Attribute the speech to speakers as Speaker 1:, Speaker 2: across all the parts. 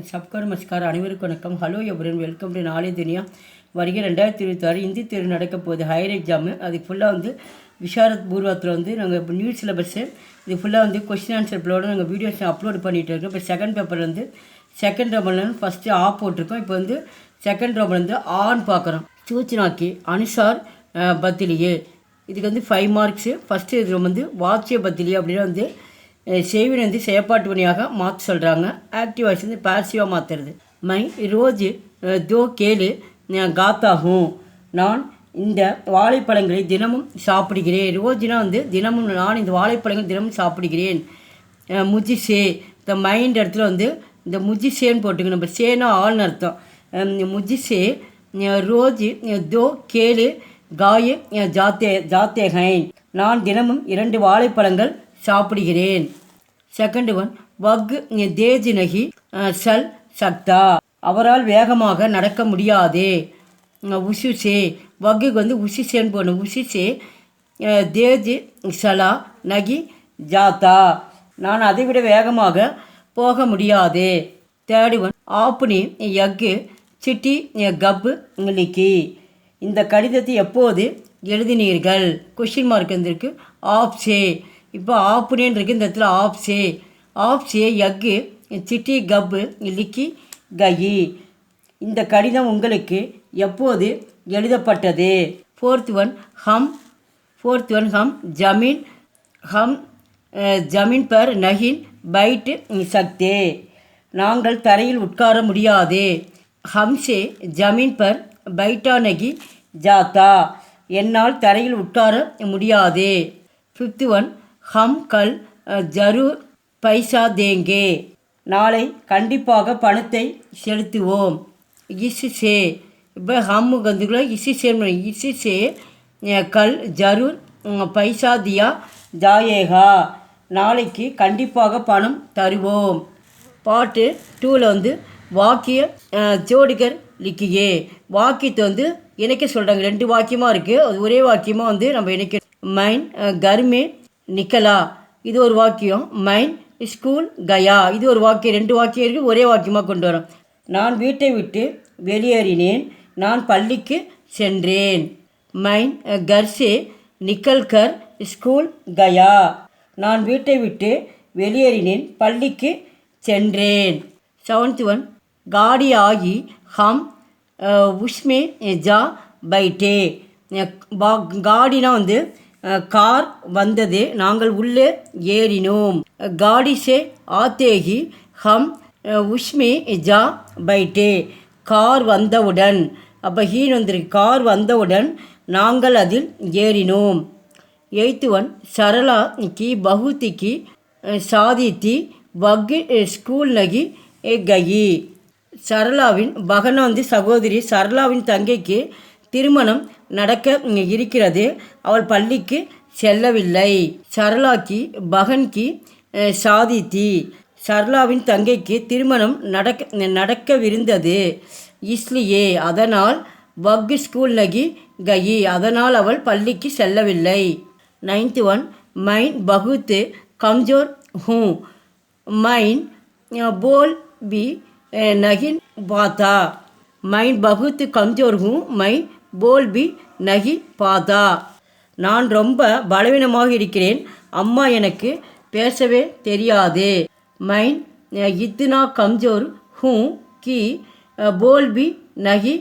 Speaker 1: சப்கார் நமஸ்கார் அனைவருக்கும் வணக்கம். Hello everyone, welcome to நாளை துனியா. வருகை 2026 இந்தி தேர்வு நடக்க போகுது. Higher exam. அது ஃபுல்லாக விஷாரத் பூர்வத்தில் நாங்கள் இப்போ நியூ சிலபஸ்ஸு இது ஃபுல்லாக கொஸ்டின் ஆன்சர் பிளோட நாங்கள் வீடியோஸ் அப்லோட் பண்ணிகிட்டு இருக்கோம். இப்போ second paper second Roman first போட்டிருக்கோம். இப்போ செகண்ட் ரோமன் ஆன்னு பார்க்குறோம். சூச்சனாக்கி அனுசார் பத்திலியே இதுக்கு 5 மார்க்ஸு. ஃபஸ்ட்டு இது வாட்சிய பத்திலியே அப்படின்னு செய்வினை செயற்பாட்டு வினையாக மாற்ற சொல்கிறாங்க. ஆக்டிவ் வாய்ஸ் பாசிவாக மாற்றுறது. மை ரோஜு தோ கேளு காத்தாகும். நான் இந்த வாழைப்பழங்களை தினமும் சாப்பிடுகிறேன். ரோஜுனா தினமும் நான் இந்த வாழைப்பழங்கள் தினமும் சாப்பிடுகிறேன். முஜிசே இந்த மைண்ட் இடத்துல இந்த முஜிசேன்னு போட்டுக்கணும். நம்ம சேனா ஆள்னு அர்த்தம். முஜிசே ரோஜு தோ கேளு காய ஜாத்தேகைன். நான் தினமும் 2 வாழைப்பழங்கள் சாப்பிடுகிறேன். செகண்ட் ஒன் வக் தேஜ் நகி சல் சக்தா. அவரால் வேகமாக நடக்க முடியாதே. உஷுசே வக்குக்கு உஷிசேன்னு போகணும். உஷிசே தேஜ் சலா நகி ஜாத்தா. நான் அதை விட வேகமாக போக முடியாதே. தேர்ட் ஒன் ஆப்னி யக்கு சிட்டி கப்பு லிக்கி. இந்த கடிதத்தை எப்போது எழுதினீர்கள்? கொஷின் மார்க் வந்திருக்கு. ஆப்சே. இப்போ ஆப்புனேன்னு இருக்குது. இந்த இடத்துல ஆப்சே யக்கு சிட்டி கப்பு லிக்கி கயி. இந்த கடிதம் உங்களுக்கு எப்போது எழுதப்பட்டது? ஃபோர்த் ஒன் ஹம் ஜமீன் பர் நகின் பைட் சக்தே. நாங்கள் தரையில் உட்கார முடியாது. ஹம்சே ஜமீன் பர் பைட்டா நகி ஜாத்தா. என்னால் தரையில் உட்கார முடியாது. ஃபிஃப்த் ஒன் ஹம் கல் ஜரூர் பைசா தேங்கே. நாளை கண்டிப்பாக பணத்தை செலுத்துவோம். இசுசே இப்போ ஹம்முக்கு இசுசே கல் ஜரூர் பைசா தியா ஜாயேகா. நாளைக்கு கண்டிப்பாக பணம் தருவோம். பாட்டு 2ல் வாக்கிய ஜோடிகர் லிக்கியே. வாக்கியத்தை இணைக்க சொல்கிறாங்க. 2 வாக்கியமாக இருக்குது. அது ஒரே வாக்கியமாக நம்ம இணைக்க. மைன் கர்மே நிக்கலா இது ஒரு வாக்கியம். மைன் ஸ்கூல் கயா இது ஒரு வாக்கியம். 2 வாக்கியம் இருக்குது. ஒரே வாக்கியமாக கொண்டு வரோம். நான் வீட்டை விட்டு வெளியேறினேன். நான் பள்ளிக்கு சென்றேன். மைன் கர்சே நிக்கல்கர் ஸ்கூல் கயா. நான் வீட்டை விட்டு வெளியேறினேன். பள்ளிக்கு சென்றேன். 7th ஒன் காடி ஆகி ஹம் உஷ்மே ஜா பைட்டே. காடினா கார் வந்தது. நாங்கள் உள்ளே ஏறினோம். காடி சே ஆத்தேகி ஹம் உஷ்மே ஜா பைட்டே. கார் வந்தவுடன். அப்போ ஹீன் வந்திருக்கு. கார் வந்தவுடன் நாங்கள் அதில் ஏறினோம். 8th ஒன் சரளா கி பகுதிக்கு சாதித்தி வக் ஸ்கூல் நகி கயி. சரளாவின் பகனா சகோதரி சரளாவின் தங்கைக்கு திருமணம் நடக்க இருக்கிறது. அவள் பள்ளிக்கு செல்லவில்லை. சரளாக்கி பகன்கி சாதித்தி. சரளாவின் தங்கைக்கு திருமணம் நடக்கவிருந்தது. இஸ்லியே அதனால் வக் ஸ்கூல் நகி கயி. அதனால் அவள் பள்ளிக்கு செல்லவில்லை. 9th ஒன் மைன் பகுத்து கம்ஜோர் ஹூ. மைன் போல் பி நகின் பாத்தா. மைன் பகுத்து கம்ஜோர் ஹூ மை போல் பி நகி பாதா. நான் ரொம்ப பலவீனமாக இருக்கிறேன். அம்மா எனக்கு பேசவே தெரியாது. மைன் இத்னா கம்ஜோர் ஹூ கி போல் பி நகி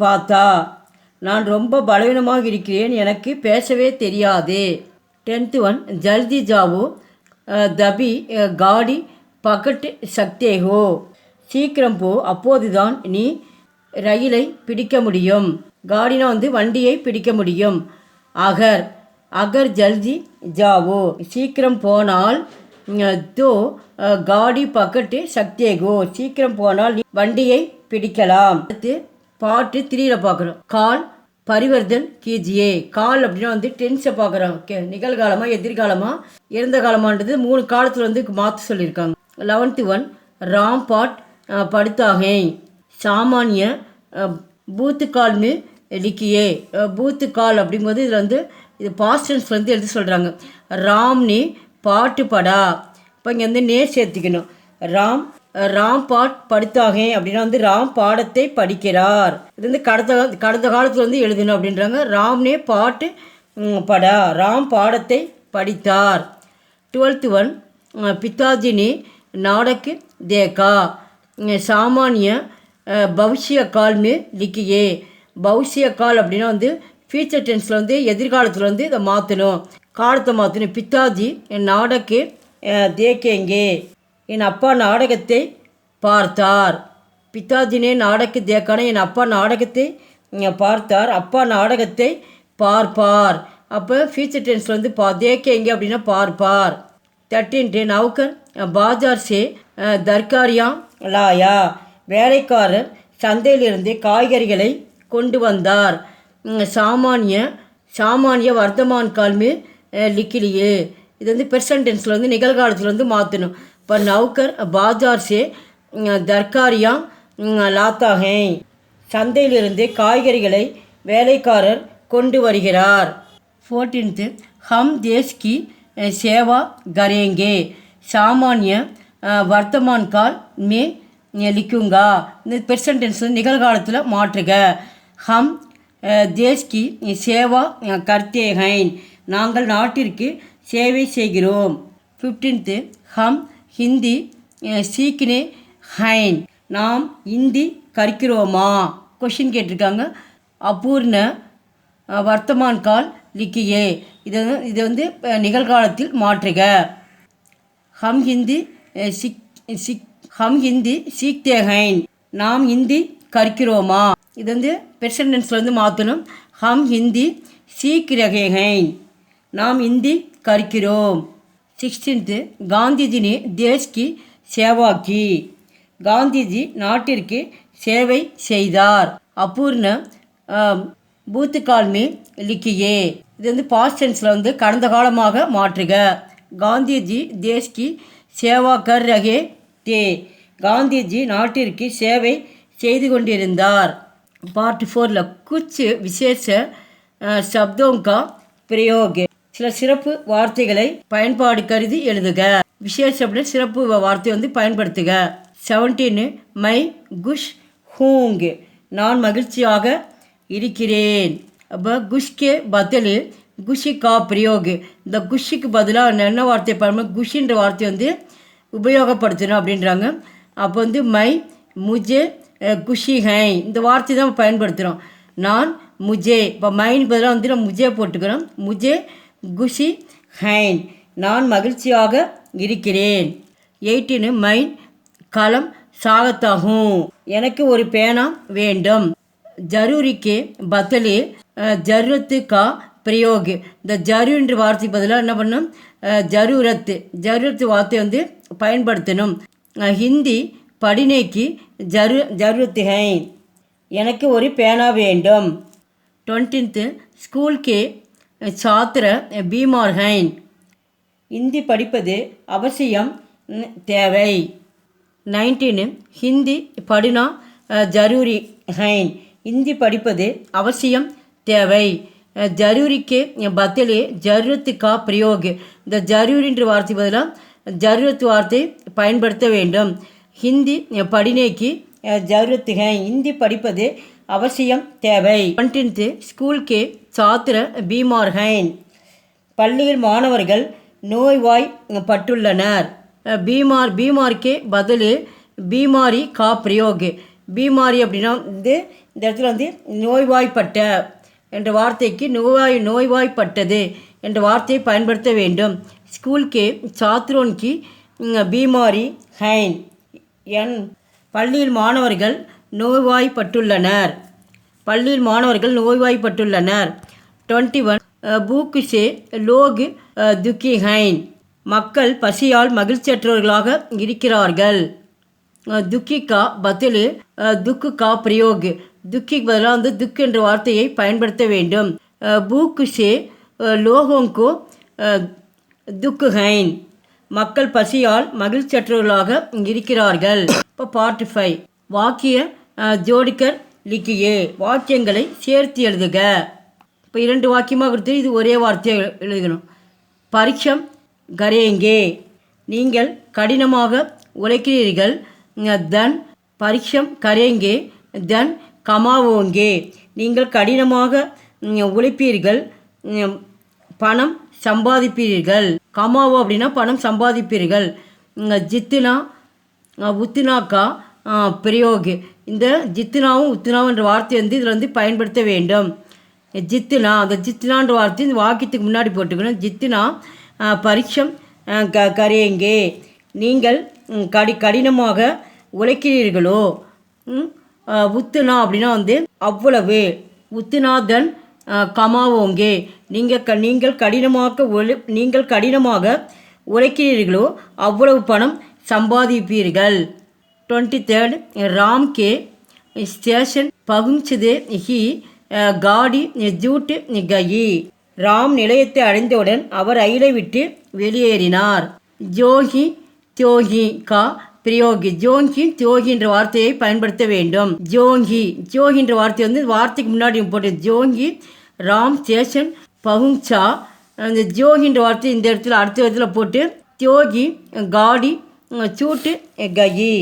Speaker 1: பாத்தா. நான் ரொம்ப பலவீனமாக இருக்கிறேன். எனக்கு பேசவே தெரியாது. 10th ஒன் ஜல்தி ஜாவோ தபி காடி பகட் சக்தேகோ. சீக்கிரம் போ, அப்போதுதான் நீ ரயிலை பிடிக்க முடியும். காடினா வண்டியை பிடிக்க முடியும். அகர் ஜல்தி ஜாவோ சீக்கிரம் போனால். தோ காடி பக்கட்டு சக்தேகோ சீக்கிரம் போனால் வண்டியை பிடிக்கலாம். அடுத்து பாட்டு 3ல் பார்க்குறோம். கால் பரிவர்த்தன் கீஜியே. கால் அப்படின்னா டென்ஸை பார்க்குறோம். நிகழ்காலமாக எதிர்காலமாக இறந்த காலமானது 3 காலத்தில் மாற்ற சொல்லியிருக்காங்க. 11th ஒன் ராம் பாட் படுத்தாகே. சாமானிய பூத்து கால் மே லிக்கியே. பூத்து கால் அப்படிங்கும்போது இதில் இது பாஸ்டன்ஸ் எடுத்து சொல்கிறாங்க. ராம்னி பாட்டு படா. இப்போ இங்கே நே சேர்த்திக்கணும். ராம் ராம் பாட் படித்தாகே அப்படின்னா வந்து ராம் பாடத்தை படிக்கிறார். இது வந்து கடந்த காலத்தில் வந்து எழுதணும் அப்படின்றாங்க. ராம்னே பாட்டு படா, ராம் பாடத்தை படித்தார். 12th ஒன் पिताजी ने नाटक देखा. सामान्य भविष्य काल में लिखिए. भविष्य काल அப்படின்னா வந்து ஃபியூச்சர் டென்ஸில் வந்து எதிர்காலத்தில் வந்து இதை மாற்றணும், காலத்தை மாற்றணும். பித்தாஜி என் நாடக்கு தேக்கேங்கே, என் அப்பா நாடகத்தை பார்த்தார். பித்தாஜினே நாடக்கு தேக்கான என் அப்பா நாடகத்தை பார்த்தார், அப்பா நாடகத்தை பார்ப்பார். அப்போ ஃபியூச்சர் டென்ஸில் வந்து தேக்கேங்கே அப்படின்னா பார்ப்பார். 13 नौकर बाजार से தர்காரியா லாயா, வேலைக்காரர் சந்தையிலிருந்து காய்கறிகளை கொண்டு வந்தார். சாமானிய வர்த்தமான் கால்மே லிக்கிலியே, இது வந்து ப்ரெசன்ட் டென்ஸில் வந்து நிகழ்காலத்தில் வந்து மாற்றணும். இப்போ நௌக்கர் பாஜார் சே தர்காரியா லாத்தா ஹே, சந்தையிலிருந்து காய்கறிகளை வேலைக்காரர் கொண்டு வருகிறார். 14th हम देश की सेवा करेंगे. सामान्य वर्तमान काल में लिखूंगा. இந்த ப்ரெசன்ட் டென்ஸ் நிகழ்காலத்தில் மாற்றுக. ஹம் தேஷ் கி சேவா கர்த்தே ஹைன், நாங்கள் நாட்டிற்கு சேவை செய்கிறோம். 15th ஹம் ஹிந்தி சீக்கினே ஹைன், நாம் இந்தி கற்கிறோமா. கொஷின் கேட்டிருக்காங்க. அபூர்ண வர்த்தமான் கால் லிக்கியே, இது வந்து நிகழ்காலத்தில் மாற்றுக. ஹம் ஹிந்தி சீக்தே ஹைன், நாம் ஹிந்தி கற்கிறோமா. இது வந்து ப்ரெசன்ட் டென்ஸில் வந்து மாற்றணும். ஹம் ஹிந்தி சீக் ரஹே ஹைன், நாம் ஹிந்தி கற்கிறோம். 16th காந்திஜி நே தேஷ் கி சேவா கி, காந்திஜி நாட்டிற்கு சேவை செய்தார். அபூர்ண பூத்துக்கால் மே லிக்கியே, இது வந்து பாஸ்ட் டென்ஸில் வந்து கடந்த காலமாக மாற்றுக. காந்திஜி தேஷ் கி சேவா கர் ரஹே தே, காந்திஜி நாட்டிற்கு சேவை செய்து கொண்டிருந்தார். பார்ட் 4 குச் விசேஷ சப்தோங்கா பிரயோக், சில சிறப்பு வார்த்தைகளை பயன்பாடு கருதி எழுதுக. விசேஷ அப்படின்னு சிறப்பு வார்த்தை வந்து பயன்படுத்துக. 17 மை குஷ் ஹூங், நான் மகிழ்ச்சியாக இருக்கிறேன். அப்போ குஷ்கே பதில் குஷி கா பிரயோக், இந்த குஷிக்கு பதிலாக என்ன வார்த்தை பயன்படுத்த, குஷின்ற வார்த்தை வந்து உபயோகப்படுத்தணும் அப்படின்றாங்க. அப்போ வந்து மை முஜே குஷி ஹை, இந்த வார்த்தை தான் பயன்படுத்துகிறோம். நான் முஜே, இப்போ மைன் பதிலாக வந்து நம்ம முஜே போட்டுக்கிறோம். முஜே குஷி ஹைன், நான் மகிழ்ச்சியாக இருக்கிறேன். 18 மைன் கலம் சாகத்தாகும், எனக்கு ஒரு பேனா வேண்டும். ஜரூரிக்கு பதிலே ஜருரத்து கா பிரயோக், இந்த ஜரூன்ற வார்த்தை பதிலாக என்ன பண்ணணும், ஜரூரத்து வார்த்தை வந்து பயன்படுத்தணும். ஹிந்தி படினேக்கு ஜருரத்து ஹை, எனக்கு ஒரு பேனா வேண்டும். 20th ஸ்கூல் கே சாத்திர பீமார் ஹைன், ஹிந்தி படிப்பது அவசியம் தேவை. 19 ஹிந்தி படினா ஜரூரி ஹைன், ஹிந்தி படிப்பது அவசியம் தேவை. ஜரூரிக்கு பதிலே ஜருரத்து கா பிரயோக், இந்த ஜரூரின்ற வார்த்தை பதிலாக ஜருரத்து வார்த்தை பயன்படுத்த வேண்டும். ஹிந்தி படினேக்கு ஜருரத்து ஹை, ஹிந்தி படிப்பது அவசியம் தேவை. 20th ஸ்கூல் கே சாத்திர பீமார் ஹைன், பள்ளியில் மாணவர்கள் நோய்வாய் பட்டுள்ளனர். பீமார்க்கே பதில் பீமாரி கா பிரயோக், பீமாரி அப்படின்னா வந்து இந்த இடத்துல வந்து நோய்வாய்ப்பட்ட என்ற வார்த்தைக்கு நோய்வாய்ப்பட்டது என்ற வார்த்தையை பயன்படுத்த வேண்டும். ஸ்கூல் கே சாத்ரோன் கி பீமாரி ஹைன், பள்ளியில் மாணவர்கள் நோய்வாய்ப்பட்டுள்ளனர். 21 பூக்கு சே லோக் துக்கி ஹைன், மக்கள் பசியால் மகிழ்ச்சியற்றவர்களாக இருக்கிறார்கள். துக்கி கா பதில் துக்கு கா பிரயோக், துக்கிக்கு பதிலாக வந்து துக்கு என்ற வார்த்தையை பயன்படுத்த வேண்டும். பூக்கு சே லோகோங்கோ துக்கு ஹைன், மக்கள் பசியால் மகிழ்ச்சியற்றவர்களாக இருக்கிறார்கள். இப்போ பார்ட் 5 வாக்கிய ஜோடிக்கர் லிக்கியே, வாக்கியங்களை சேர்த்து எழுதுக. இப்போ 2 வாக்கியமாக கொடுத்து இது ஒரே வார்த்தையை எழுதணும். பரீட்சம் கரேங்கே, நீங்கள் கடினமாக உழைக்கிறீர்கள். தன் பரிக்ஷம் கரேங்கே தன் கமாவோங்கே. நீங்கள் கடினமாக உழைப்பீர்கள், பணம் சம்பாதிப்பீர்கள். கமாவோ அப்படின்னா பணம் சம்பாதிப்பீர்கள். ஜித்துனா உத்துனாக்கா பிரயோக். இந்த ஜித்துனாவும் உத்துனாவும் என்ற வார்த்தை வந்து இதில் வந்து பயன்படுத்த வேண்டும். ஜித்துனா, அந்த ஜித்துனான்ற வார்த்தை இந்த வாக்கியத்துக்கு முன்னாடி போட்டுக்கணும். ஜித்துனா பரிக்ஷம் கரேங்கே, நீங்கள் கடினமாக உழைக்கிறீர்களோ. உத்துனா அப்படின்னா வந்து அவ்வளவு. உத்துனாதன் கமாவோங்கே, நீங்கள் கடினமாக உழைக்கிறீர்களோ அவ்வளவு பணம் சம்பாதிப்பீர்கள். 23rd ராம் கே ஸ்டேஷன் பகுஞ்சது ஹி காடி ஜூட் கயி. ராம் நிலையத்தை அடைந்தவுடன் அவர் ரயிலை விட்டு வெளியேறினார். ஜோஹி தியோஹி கா பிரயோகி. ஜோங்கி தியோகி என்ற வார்த்தையை பயன்படுத்த வேண்டும். ஜோஹி என்ற வார்த்தை வந்து வார்த்தைக்கு முன்னாடி போட்டு ஜோங்கி ராம் ஸ்டேஷன் பகுஞ்சா. அந்த ஜோஹின்ற வார்த்தை இந்த இடத்துல அடுத்த இடத்துல போட்டு தியோகி காடி சூட்டு கயி.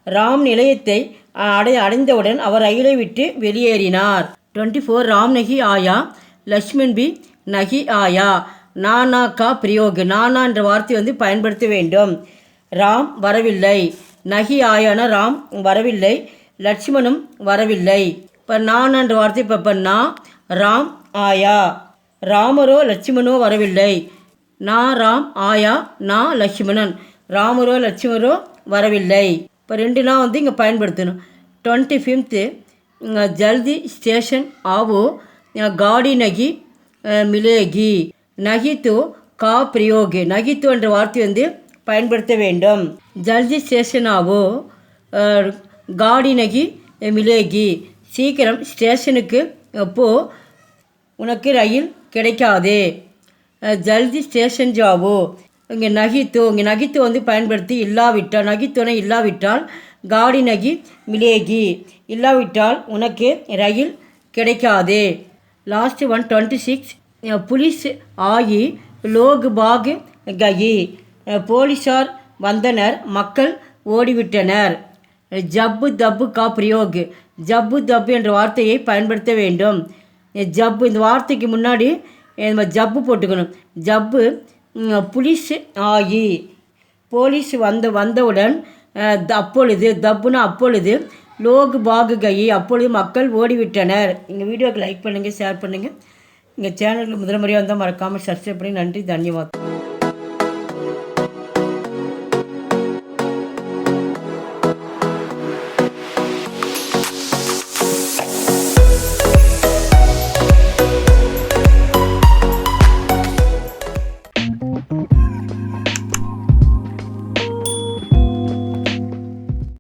Speaker 1: ராம் நிலையத்தை அடைந்தவுடன் அவர் ரயிலை விட்டு வெளியேறினார். 24 ராம் நகி ஆயா லக்ஷ்மண் பி நகி ஆயா. நானா கா பிரயோக். நானா என்ற வார்த்தை வந்து பயன்படுத்த வேண்டும். ராம் வரவில்லை. நகி ஆயானா ராம் வரவில்லை, லட்சுமணும் வரவில்லை. இப்போ நானா என்ற வார்த்தை இப்போ ராம் ஆயா. ராமரோ லட்சுமணோ வரவில்லை. நான் ராம் ஆயா நான் லக்ஷ்மணன். ராமரோ லட்சுமரோ வரவில்லை. இப்போ ரெண்டுலாம் வந்து இங்கே பயன்படுத்தணும். 25th ஜல்தி ஸ்டேஷன் ஆவோ காடி நகி மிலேகி. நகித்து கா பிரயோகே. நகித்து என்ற வார்த்தை வந்து பயன்படுத்த வேண்டும். ஜல்தி ஸ்டேஷன் ஆவோ காடி நகி மிலேகி. சீக்கிரம் ஸ்டேஷனுக்கு போ, உனக்கு ரயில் கிடைக்காது. ஜல்தி ஸ்டேஷன் ஜாவோ. இங்கே நகித்து வந்து பயன்படுத்தி இல்லாவிட்டால், நகித்துனை இல்லாவிட்டால், காடி நகி மிலேகி இல்லாவிட்டால் உனக்கு ரயில் கிடைக்காது. லாஸ்ட் 26 புலிஸ் ஆகி லோக் பாக் கயி. போலீஸார் வந்தனர், மக்கள் ஓடிவிட்டனர். ஜப்பு தப்பு கா பிரயோக். ஜப்பு தப்பு என்ற வார்த்தையை பயன்படுத்த வேண்டும். ஜப்பு இந்த வார்த்தைக்கு முன்னாடி நம்ம ஜப்பு போட்டுக்கணும். ஜப்பு புலிஸ் ஆகி. போலீஸ் வந்தவுடன் அப்பொழுது, தப்புனா அப்பொழுது, லோக் பாகு கயி அப்பொழுது மக்கள் ஓடிவிட்டனர். எங்கள் வீடியோக்கு லைக் பண்ணுங்கள், ஷேர் பண்ணுங்கள். எங்கள் சேனலுக்கு முதல் முறையாக வந்தால் மறக்காமல் சப்ஸ்கிரைப் பண்ணி. நன்றி, தன்யவாதம்.